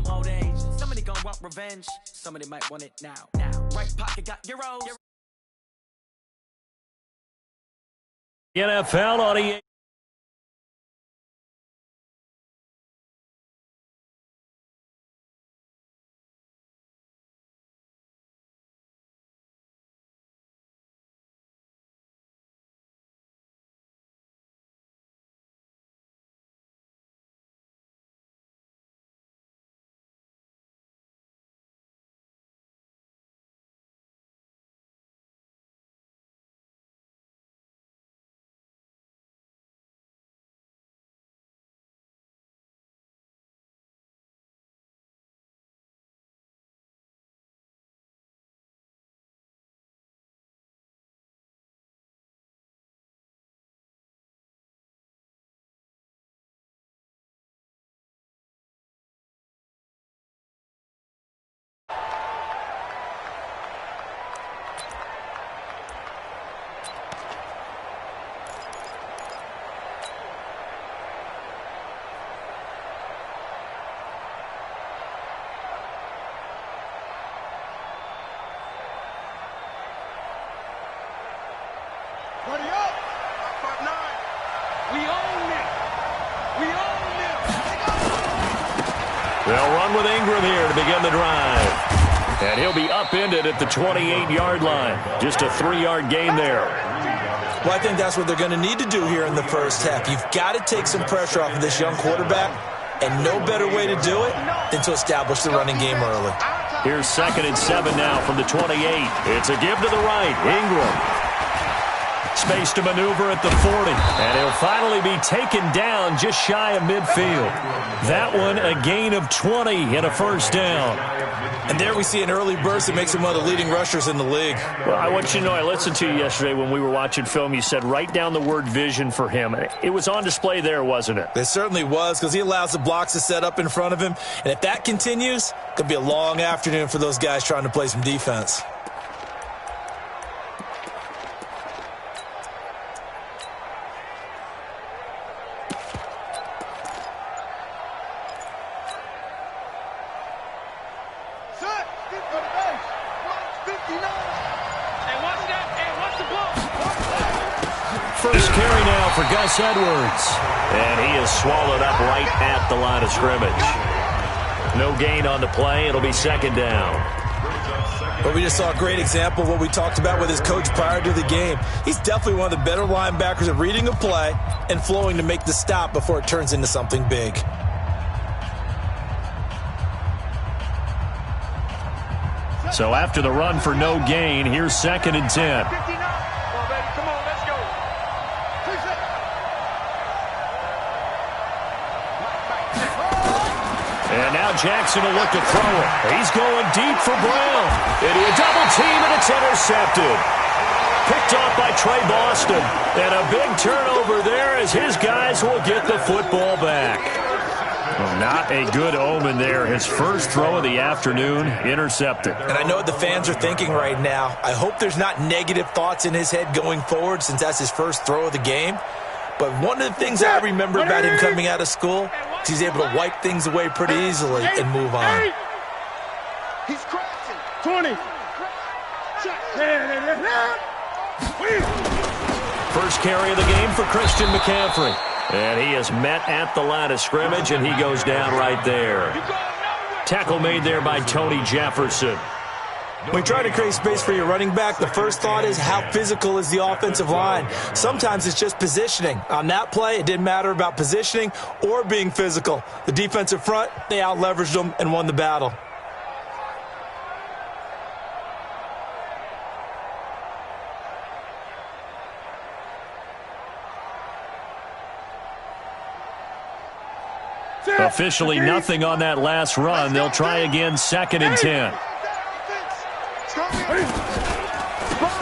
from old age. Somebody gon' want revenge, somebody might want it now. Right pocket got euros. NFL on EA. They'll run with Ingram here to begin the drive. And he'll be upended at the 28-yard line. Just a 3-yard gain there. Well, I think that's what they're going to need to do here in the first half. You've got to take some pressure off of this young quarterback, and no better way to do it than to establish the running game early. Here's 2nd and 7 now from the 28. It's a give to the right. Ingram. Space to maneuver at the 40. And he'll finally be taken down just shy of midfield. That one a gain of 20 and a first down. And there we see an early burst that makes him one of the leading rushers in the league. Well, I want you to know, I listened to you yesterday when we were watching film. You said write down the word vision for him. It was on display there, wasn't it? It certainly was, because he allows the blocks to set up in front of him. And if that continues, it could be a long afternoon for those guys trying to play some defense. First carry now for Gus Edwards. And he is swallowed up right at the line of scrimmage. No gain on the play. It'll be 2nd down. But we just saw a great example of what we talked about with his coach prior to the game. He's definitely one of the better linebackers at reading a play and flowing to make the stop before it turns into something big. So after the run for no gain, here's 2nd and 10. And now Jackson will look to throw it. He's going deep for Brown. Into a double team, and it's intercepted. Picked off by Trey Boston. And a big turnover there as his guys will get the football back. Well, not a good omen there. His first throw of the afternoon, intercepted. And I know what the fans are thinking right now. I hope there's not negative thoughts in his head going forward since that's his first throw of the game. But one of the things I remember about him coming out of school is he's able to wipe things away pretty easily and move on. He's crashing. 20. First carry of the game for Christian McCaffrey. And he is met at the line of scrimmage, and he goes down right there. Tackle made there by Tony Jefferson. When you try to create space for your running back, the first thought is how physical is the offensive line. Sometimes it's just positioning. On that play, it didn't matter about positioning or being physical. The defensive front, they out-leveraged them and won the battle. Officially nothing on that last run. They'll try again, 2nd and 10.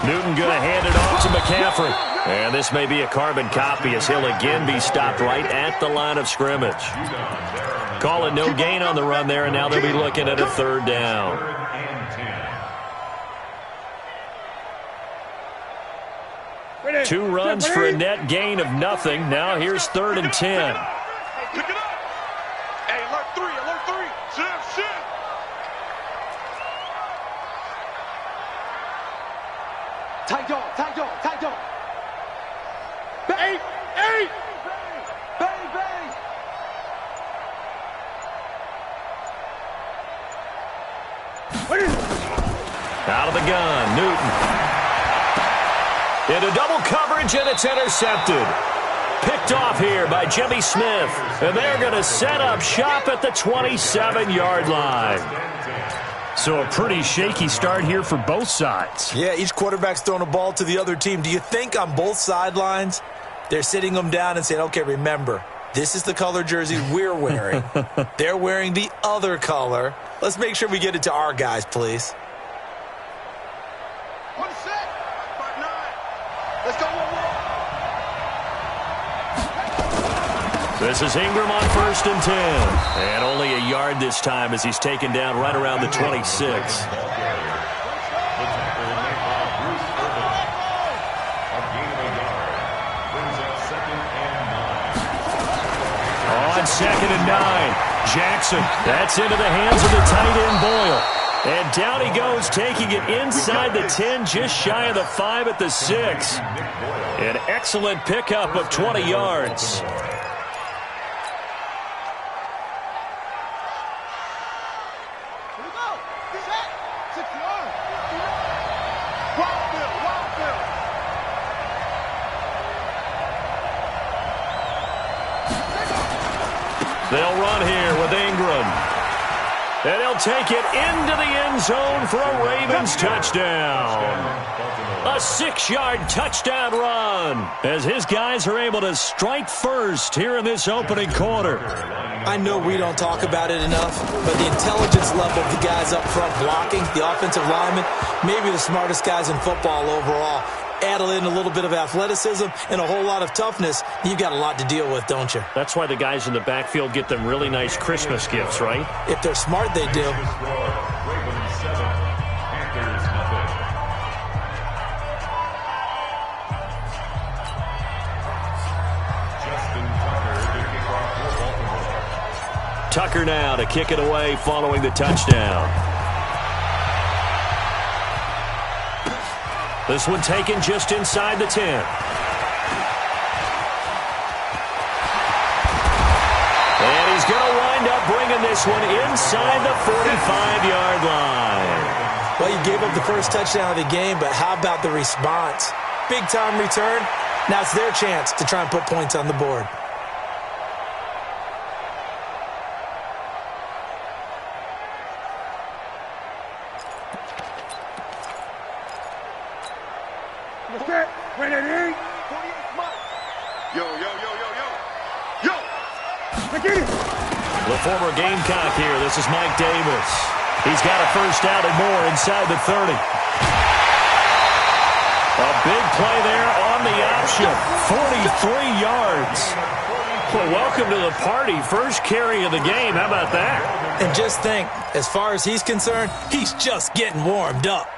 Newton going to hand it off to McCaffrey. And this may be a carbon copy as he'll again be stopped right at the line of scrimmage. Call it no gain on the run there, and now they'll be looking at a 3rd down. Two runs for a net gain of nothing. Now here's 3rd and 10. Tight dog, tight dog, tight dog. Bang, bang, bang, bang. Out of the gun, Newton. Into double coverage, and it's intercepted. Picked off here by Jimmy Smith. And they're going to set up shop at the 27-yard line. So a pretty shaky start here for both sides. Yeah, each quarterback's throwing a ball to the other team. Do you think on both sidelines they're sitting them down and saying, okay, remember, this is the color jersey we're wearing. They're wearing the other color. Let's make sure we get it to our guys, please. 1 set. 5-9. Let's go. This is Ingram on 1st and 10. And only a yard this time as he's taken down right around the 26. On 2nd and 9. Jackson, that's into the hands of the tight end Boyle. And down he goes, taking it inside the 10, just shy of the 5 at the 6. An excellent pickup of 20 yards. They'll run here with Ingram. And he'll take it into the end zone for a Ravens touchdown. A 6-yard touchdown run as his guys are able to strike first here in this opening quarter. I know we don't talk about it enough, but the intelligence level of the guys up front blocking, the offensive linemen, maybe the smartest guys in football overall. Add in a little bit of athleticism and a whole lot of toughness, you've got a lot to deal with, don't you? That's why the guys in the backfield get them really nice Christmas gifts, right? If they're smart, they do. Tucker now to kick it away following the touchdown. This one taken just inside the 10. And he's going to wind up bringing this one inside the 45-yard line. Well, you gave up the first touchdown of the game, but how about the response? Big-time return. Now it's their chance to try and put points on the board. The former Gamecock here. This is Mike Davis. He's got a first down and more inside the 30. A big play there on the option. 43 yards. Well, welcome to the party. First carry of the game. How about that? And just think, as far as he's concerned, he's just getting warmed up.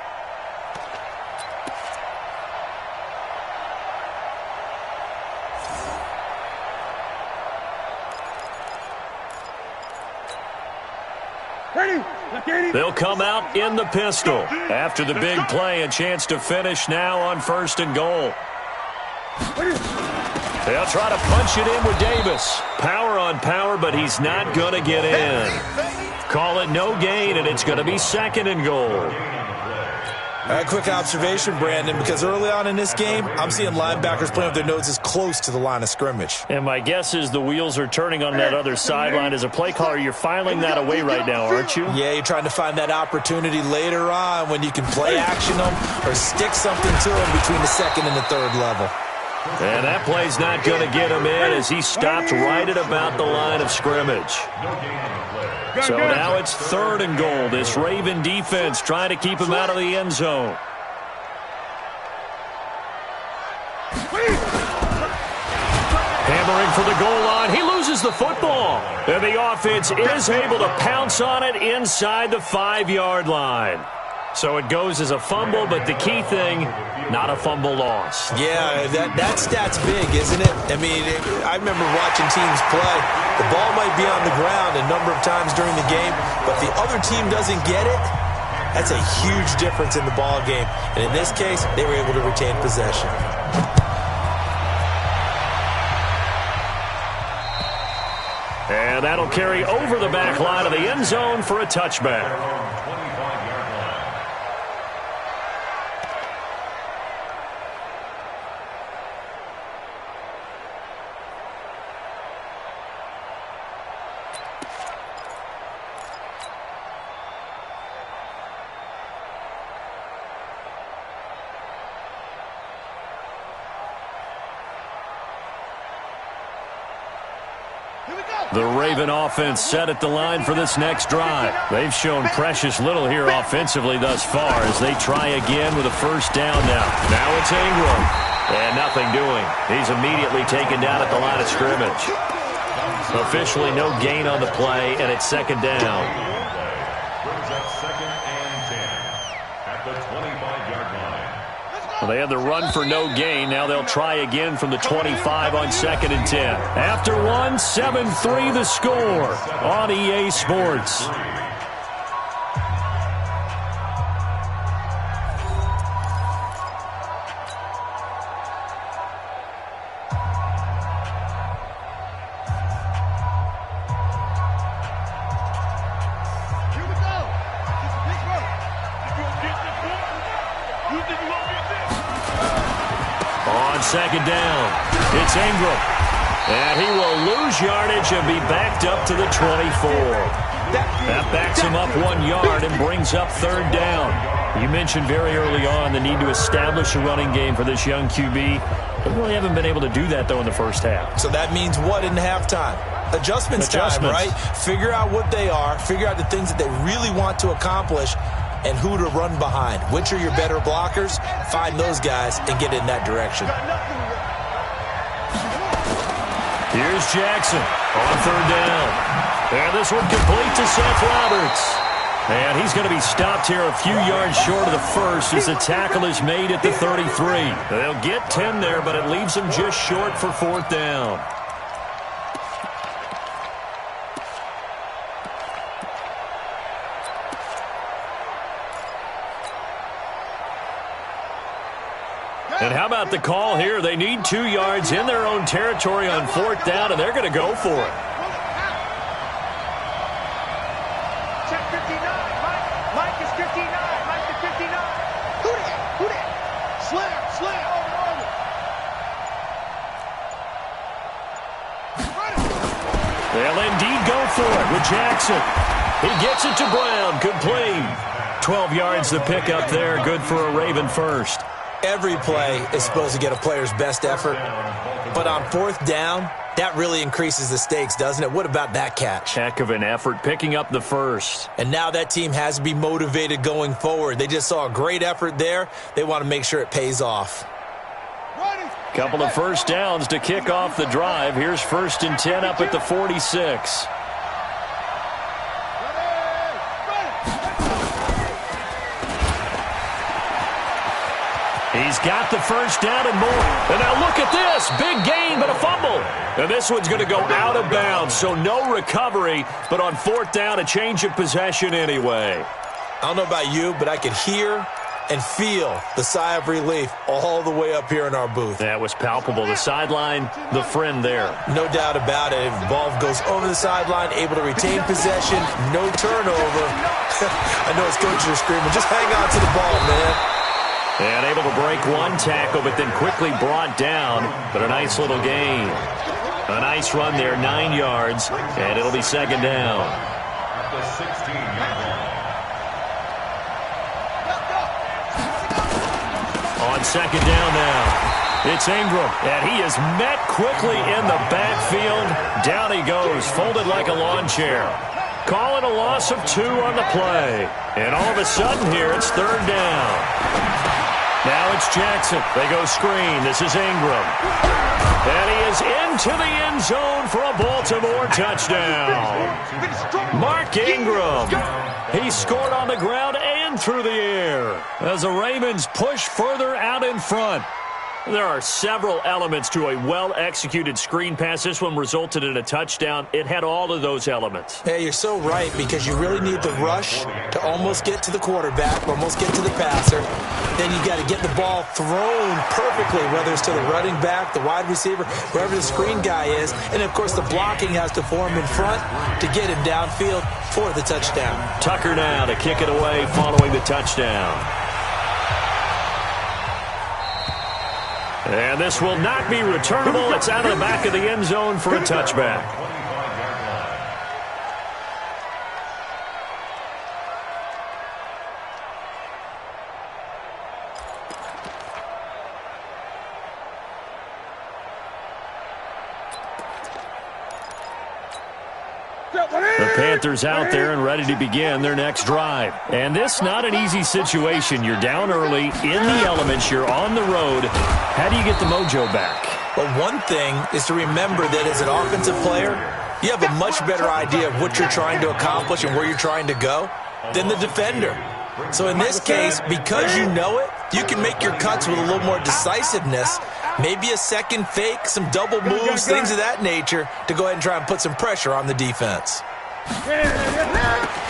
They'll come out in the pistol. After the big play, a chance to finish now on 1st and goal. They'll try to punch it in with Davis. Power on power, but he's not going to get in. Call it no gain, and it's going to be 2nd and goal. A quick observation, Brandon, because early on in this game, I'm seeing linebackers playing with their noses close to the line of scrimmage. And my guess is the wheels are turning on that other sideline. As a play caller, you're filing that away right now, aren't you? Yeah, you're trying to find that opportunity later on when you can play action them or stick something to them between the 2nd and the 3rd level. And that play's not going to get him in as he stopped right at about the line of scrimmage. So now it's 3rd and goal. This Raven defense trying to keep him out of the end zone. Hammering for the goal line. He loses the football. And the offense is able to pounce on it inside the 5-yard line. So it goes as a fumble, but the key thing, not a fumble loss. Yeah, that stat's big, isn't it? I mean, I remember watching teams play. The ball might be on the ground a number of times during the game, but the other team doesn't get it. That's a huge difference in the ball game. And in this case, they were able to retain possession. And that'll carry over the back line of the end zone for a touchback. The Raven offense set at the line for this next drive. They've shown precious little here offensively thus far as they try again with a first down now. Now it's Ingram. And nothing doing. He's immediately taken down at the line of scrimmage. Officially no gain on the play, and it's second down. Brings up 2nd and 10 at the 25-yard line. Well, they had the run for no gain. Now they'll try again from the 25 on 2nd and 10. After one, 7-3 the score on EA Sports. Second down. It's Ingram. And he will lose yardage and be backed up to the 24. That backs him up 1 yard and brings up third down. You mentioned very early on the need to establish a running game for this young QB. They really haven't been able to do that, though, in the first half. So that means what in halftime? Adjustments time, right? Figure out what they are. Figure out the things that they really want to accomplish and who to run behind. Which are your better blockers? Find those guys and get in that direction. Here's Jackson on third down. And this one complete to Seth Roberts. And he's going to be stopped here a few yards short of the first as the tackle is made at the 33. They'll get 10 there, but it leaves them just short for fourth down. And how about the call here? They need 2 yards in their own territory on fourth down, and they're going to go for it. Check 59. Mike is 59. Mike is 59. Who that? Slam. They'll indeed go for it with Jackson. He gets it to Brown. Complete. 12 yards to pick up there. Good for a Raven first. Every play is supposed to get a player's best effort, but on fourth down, that really increases the stakes, doesn't it? What about that catch? Heck of an effort picking up the first. And now that team has to be motivated going forward. They just saw a great effort there. They want to make sure it pays off. Couple of first downs to kick off the drive. Here's 1st and 10 up at the 46. He's got the first down and more. And now look at this. Big gain, but a fumble. And this one's going to go out of bounds, so no recovery. But on fourth down, a change of possession anyway. I don't know about you, but I could hear and feel the sigh of relief all the way up here in our booth. That was palpable. The sideline, the friend there. No doubt about it. The ball goes over the sideline, able to retain possession, no turnover. I know his coaches are screaming, just hang on to the ball, man. And able to break one tackle, but then quickly brought down. But a nice little gain. A nice run there, 9 yards, and it'll be second down. At the 16-yard line. On second down now, it's Ingram, and he is met quickly in the backfield. Down he goes, folded like a lawn chair. Calling a loss of 2 on the play. And all of a sudden here, it's third down. Now it's Jackson. They go screen. This is Ingram. And he is into the end zone for a Baltimore touchdown. Mark Ingram. He scored on the ground and through the air as the Ravens push further out in front. There are several elements to a well-executed screen pass. This one resulted in a touchdown. It had all of those elements. Hey, you're so right, because you really need the rush to almost get to the quarterback, almost get to the passer. Then you got to get the ball thrown perfectly, whether it's to the running back, the wide receiver, wherever the screen guy is. And, of course, the blocking has to form in front to get him downfield for the touchdown. Tucker now to kick it away following the touchdown. And this will not be returnable. It's out of the back of the end zone for a touchback. The Panthers out there and ready to begin their next drive. And this not an easy situation. You're down early, in the elements, you're on the road. How do you get the mojo back? Well, one thing is to remember that as an offensive player, you have a much better idea of what you're trying to accomplish and where you're trying to go than the defender. So in this case, because you know it, you can make your cuts with a little more decisiveness, maybe a second fake, some double moves, things of that nature, to go ahead and try and put some pressure on the defense.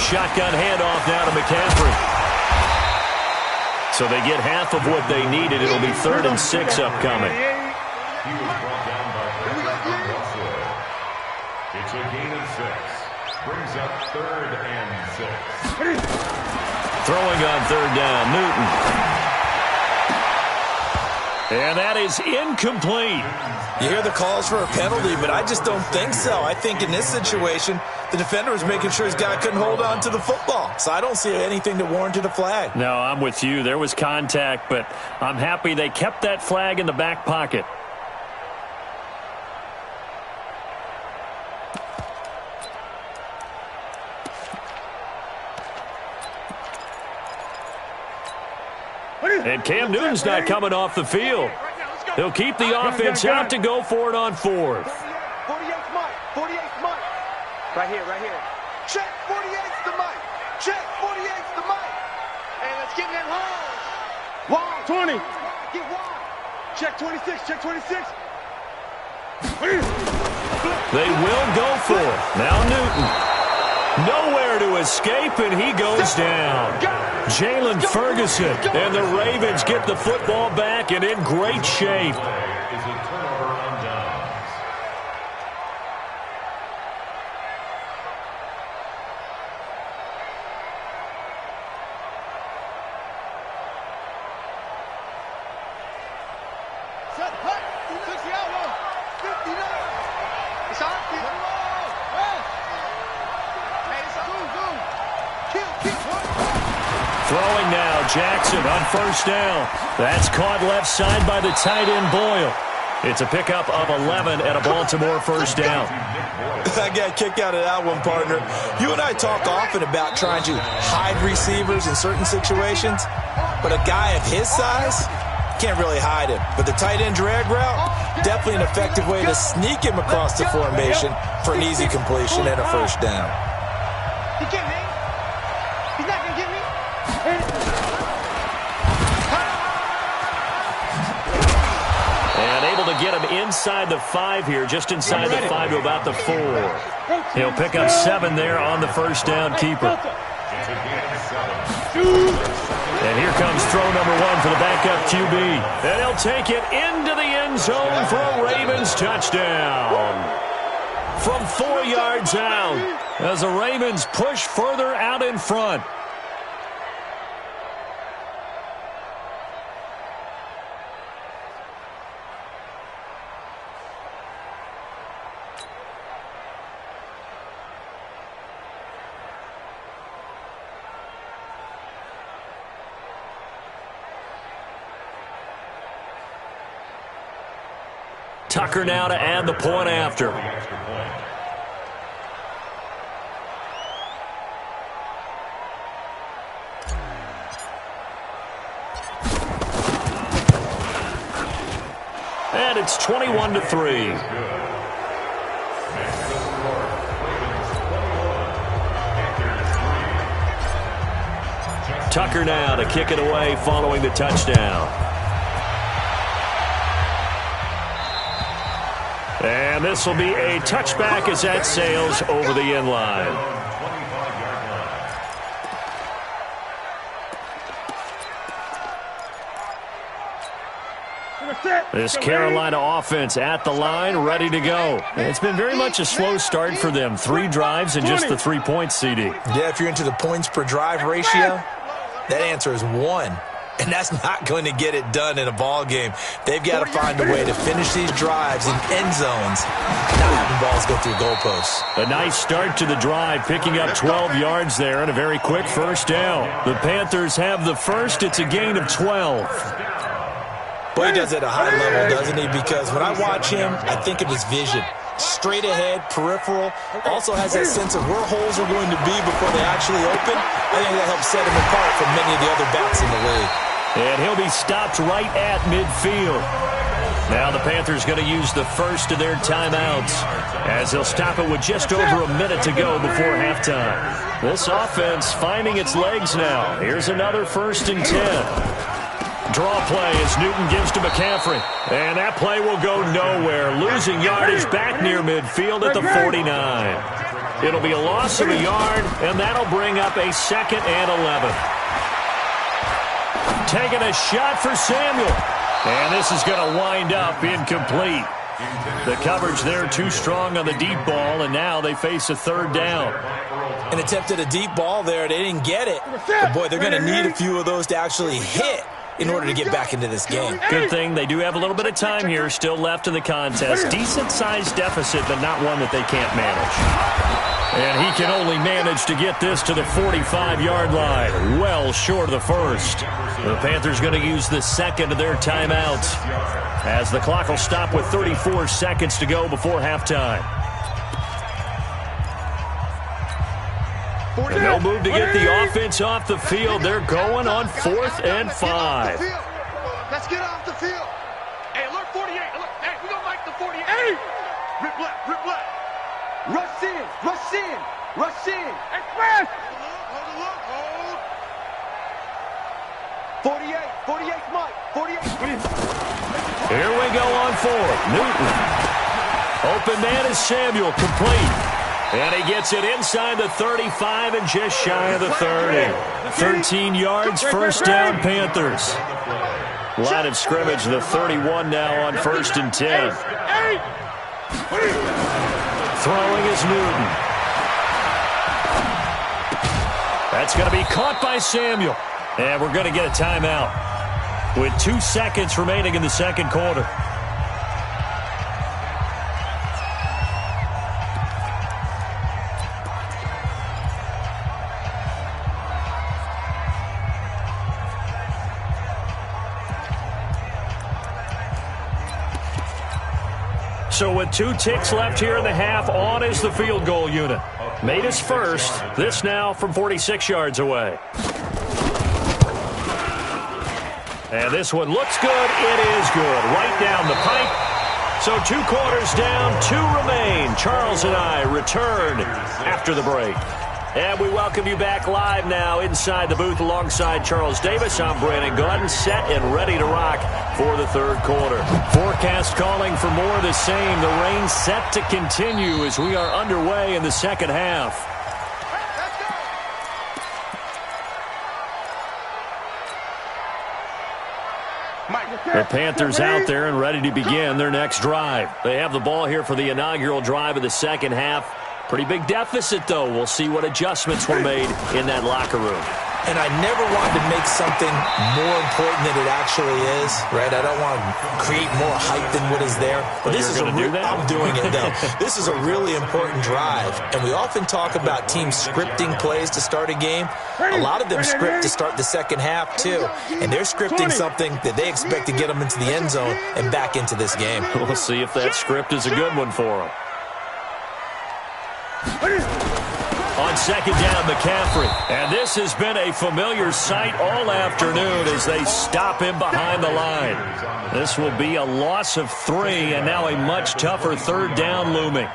Shotgun handoff now to McCaffrey. So they get half of what they needed. It'll be 3rd and 6 upcoming. He was brought down by Patrick Russell. It's a gain of 6. Brings up 3rd and 6. Throwing on 3rd down, Newton. And that is incomplete. You hear the calls for a penalty, but I just don't think so. I think in this situation, the defender was making sure his guy couldn't hold on to the football. So I don't see anything that warranted a flag. No, I'm with you. There was contact, but I'm happy they kept that flag in the back pocket. And Cam Newton's not coming off the field. He'll keep the offense out to go for it on 4th. 48's Mike. 48's Mike. Right here, right here. Check 48's the Mike. Check 48's the Mike. Hey, let's get in that hole. Wide. 20. Get wide. Check 26. Check 26. They will go for it. Now Newton. Nowhere to escape, and he goes down. Jalen Ferguson, and the Ravens get the football back and in great shape. Is a turnover on downs. Set, hut. 60 out, 59. It's on. Hey, it's on. Kill. Throwing now, Jackson on 1st down. That's caught left side by the tight end Boyle. It's a pickup of 11 at a Baltimore 1st down. I got a kick out of that one, partner. You and I talk often about trying to hide receivers in certain situations, but a guy of his size can't really hide him. But the tight end drag route, definitely an effective way to sneak him across the formation for an easy completion and a 1st down. He can't hang. He's not going to get me. And able to get him inside the 5 here, just inside the 5 to about the 4. He'll pick up 7 there on the 1st down keeper. It's a gain of 7. And here comes throw number 1 for the backup QB. And he'll take it into the end zone for a Ravens touchdown. From 4 yards out, as the Ravens push further out in front. Tucker now to add the point after. And it's 21-3. Tucker now to kick it away following the touchdown. And this will be a touchback as that sails over the end line. This Carolina offense at the line, ready to go. It's been very much a slow start for them. 3 drives and just the 3 points, CD. Yeah, if you're into the points per drive ratio, that answer is 1. And that's not going to get it done in a ball game. They've got to find a way to finish these drives in end zones, not having balls go through goalposts. A nice start to the drive, picking up 12 yards there and a very quick first down. The Panthers have the first. It's a gain of 12. But he does it at a high level, doesn't he? Because when I watch him, I think of his vision. Straight ahead, peripheral, also has that sense of where holes are going to be before they actually open. I think that helps set him apart from many of the other backs in the league. And he'll be stopped right at midfield. Now the Panthers going to use the first of their timeouts as they'll stop it with just over a minute to go before halftime. This offense finding its legs now. Here's another 1st and 10. Draw play as Newton gives to McCaffrey. And that play will go nowhere. Losing yardage back near midfield at the 49. It'll be a loss of a yard, and that'll bring up a 2nd and 11. Taking a shot for Samuel. And this is going to wind up incomplete. The coverage there too strong on the deep ball, and now they face a 3rd down. An attempt at a deep ball there. They didn't get it. But, boy, they're going to need a few of those to actually hit in order to get back into this game. Good thing they do have a little bit of time here still left in the contest. Decent-sized deficit, but not one that they can't manage. And he can only manage to get this to the 45-yard line, well short of the first. The Panthers going to use the 2nd of their timeouts as the clock will stop with 34 seconds to go before halftime. And they'll move to get the offense off the field. They're going on 4th and 5. Let's get off the field. Hey, alert 48. Alert. Hey, we're going to like the 48. Hey! Rip left, rip left. Rush in, rush in, rush in. Express! Hold the look, hold. 48, Mike. 48. Here we go on 4th. Newton. Open man is Samuel, complete. And he gets it inside the 35 and just shy of the 30. 13 yards, 1st down, Panthers. Line of scrimmage, the 31 now on 1st and 10. Throwing is Newton. That's going to be caught by Samuel. And we're going to get a timeout with 2 seconds remaining in the 2nd quarter. So with 2 ticks left here in the half, on is the field goal unit. Made his first. This now from 46 yards away. And this one looks good. It is good. Right down the pipe. So 2 quarters down, 2 remain. Charles and I return after the break. And we welcome you back live now inside the booth alongside Charles Davis. I'm Brandon Glenn, set and ready to rock for the 3rd quarter. Forecast calling for more of the same. The rain set to continue as we are underway in the 2nd half. The Panthers out there and ready to begin their next drive. They have the ball here for the inaugural drive of the 2nd half. Pretty big deficit, though. We'll see what adjustments were made in that locker room. And I never wanted to make something more important than it actually is, right? I don't want to create more hype than what is there. But this is I'm doing it, though. This is a really important drive. And we often talk about teams scripting plays to start a game. A lot of them script to start the 2nd half, too. And they're scripting something that they expect to get them into the end zone and back into this game. We'll see if that script is a good one for them. On second down, McCaffrey. And this has been a familiar sight all afternoon as they stop him behind the line. This will be a loss of 3, and now a much tougher third down looming.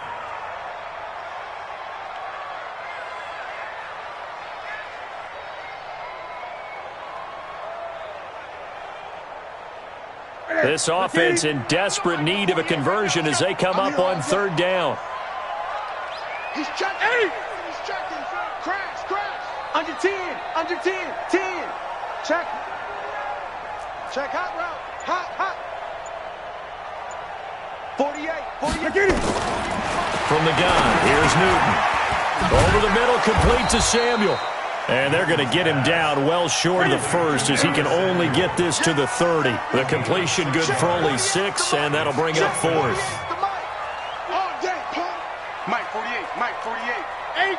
This offense in desperate need of a conversion as they come up on third down. He's checking. He's checking. Crash. Under 10. 10. Check. Hot route. Hot. 48. Get it. From the gun, here's Newton. Over the middle, complete to Samuel. And they're going to get him down well short of the first as he can only get this to the 30. The completion good for only 6, and that'll bring up fourth. Mike 48. 8.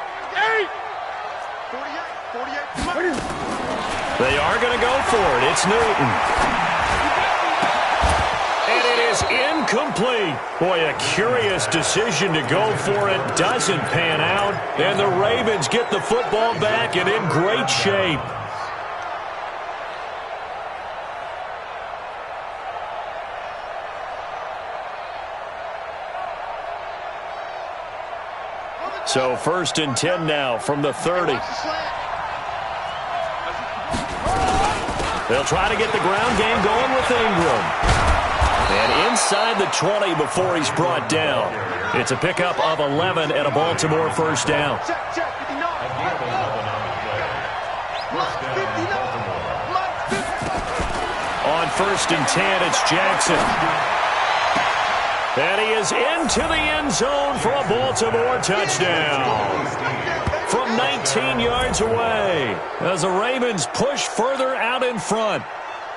48. They are going to go for it. It's Newton. And it is incomplete. Boy, a curious decision to go for it. Doesn't pan out. And the Ravens get the football back and in great shape. So 1st and 10 now from the 30. They'll try to get the ground game going with Ingram. And inside the 20 before he's brought down. It's a pickup of 11 and a Baltimore first down. On 1st and 10, it's Jackson. And he is into the end zone for a Baltimore touchdown. From 19 yards away as the Ravens push further out in front.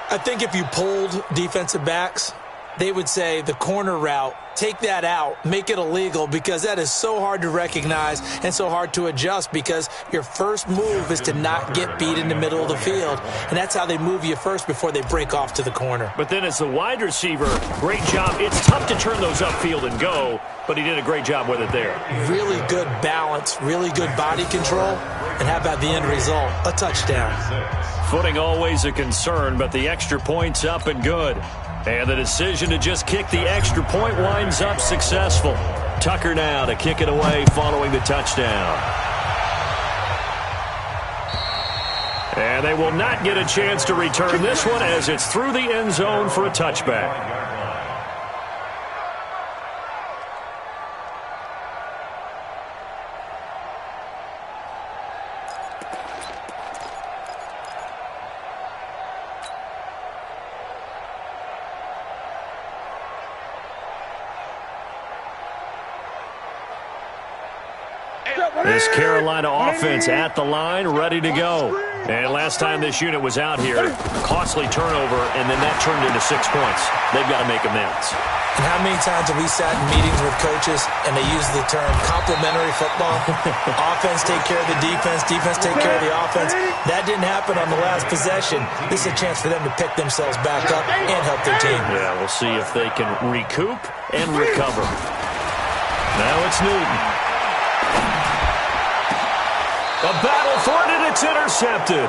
I think if you polled defensive backs, they would say the corner route, take that out, make it illegal, because that is so hard to recognize and so hard to adjust because your first move is to not get beat in the middle of the field. And that's how they move you first before they break off to the corner. But then as the wide receiver, great job. It's tough to turn those upfield and go, but he did a great job with it there. Really good balance, really good body control. And how about the end result? A touchdown. Footing always a concern, but the extra point's up and good. And the decision to just kick the extra point winds up successful. Tucker now to kick it away following the touchdown. And they will not get a chance to return this one as it's through the end zone for a touchback. This Carolina offense at the line, ready to go. And last time this unit was out here, costly turnover, and then that turned into 6 points. They've got to make amends. And how many times have we sat in meetings with coaches and they use the term complementary football? Offense take care of the defense, defense take care of the offense. That didn't happen on the last possession. This is a chance for them to pick themselves back up and help their team. Yeah, we'll see if they can recoup and recover. Now it's Newton. A battle for it, and it's intercepted.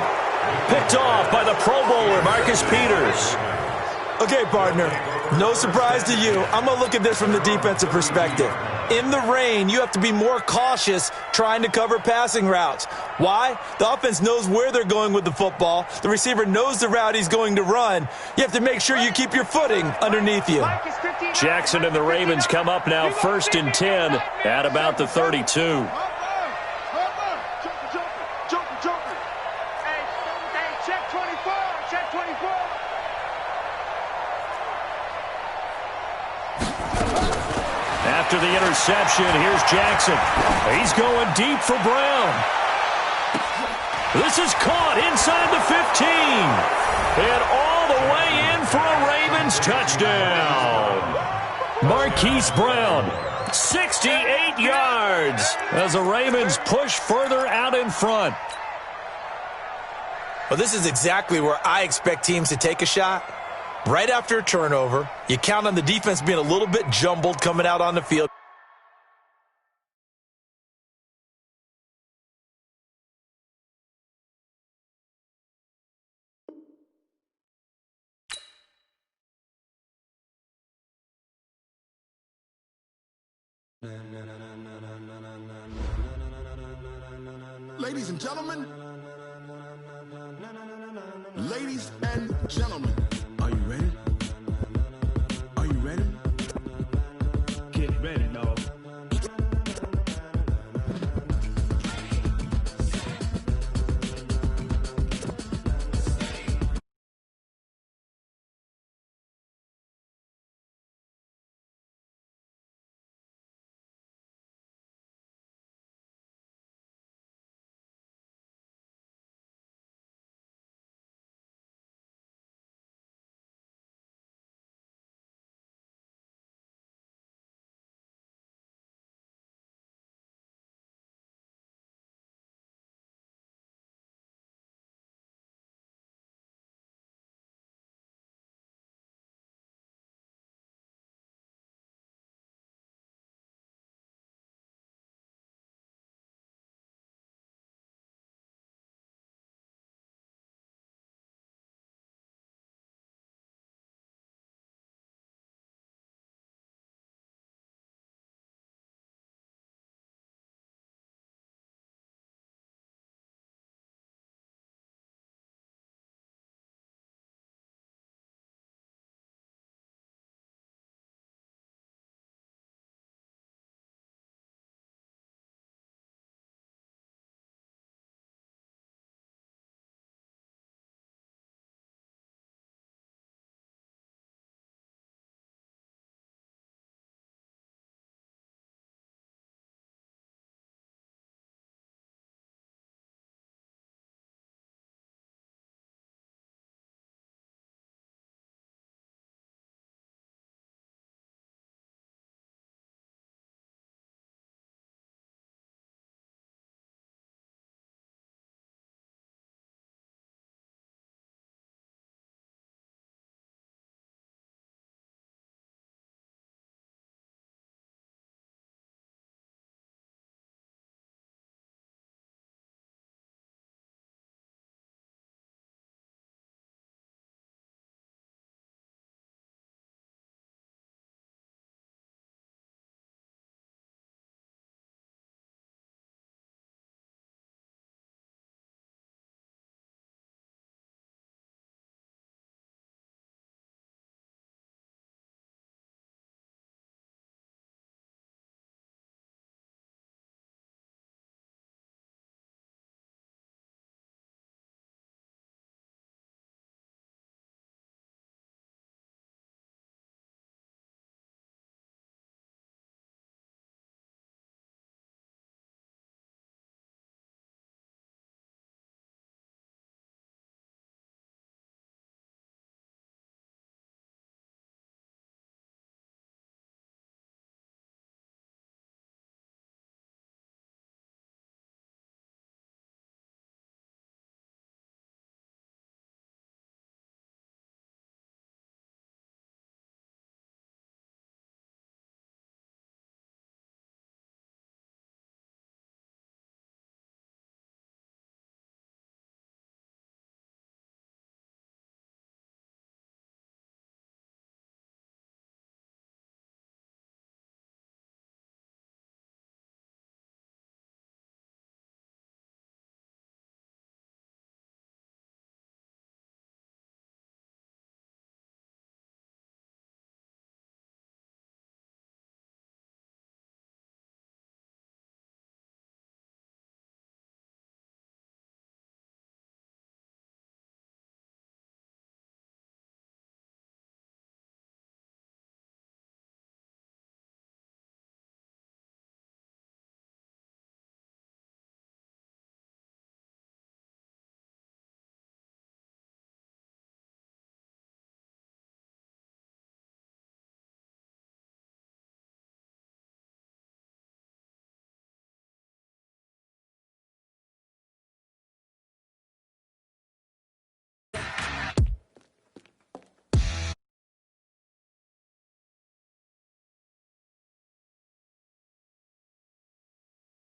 Picked off by the Pro Bowler, Marcus Peters. Okay, partner, no surprise to you. I'm going to look at this from the defensive perspective. In the rain, you have to be more cautious trying to cover passing routes. Why? The offense knows where they're going with the football. The receiver knows the route he's going to run. You have to make sure you keep your footing underneath you. Jackson and the Ravens come up now 1st and 10 at about the 32. After the interception, here's Jackson. He's going deep for Brown. This is caught inside the 15. And all the way in for a Ravens touchdown. Marquise Brown, 68 yards as the Ravens push further out in front. Well, this is exactly where I expect teams to take a shot. Right after a turnover, you count on the defense being a little bit jumbled coming out on the field. Ladies and gentlemen, ladies and gentlemen.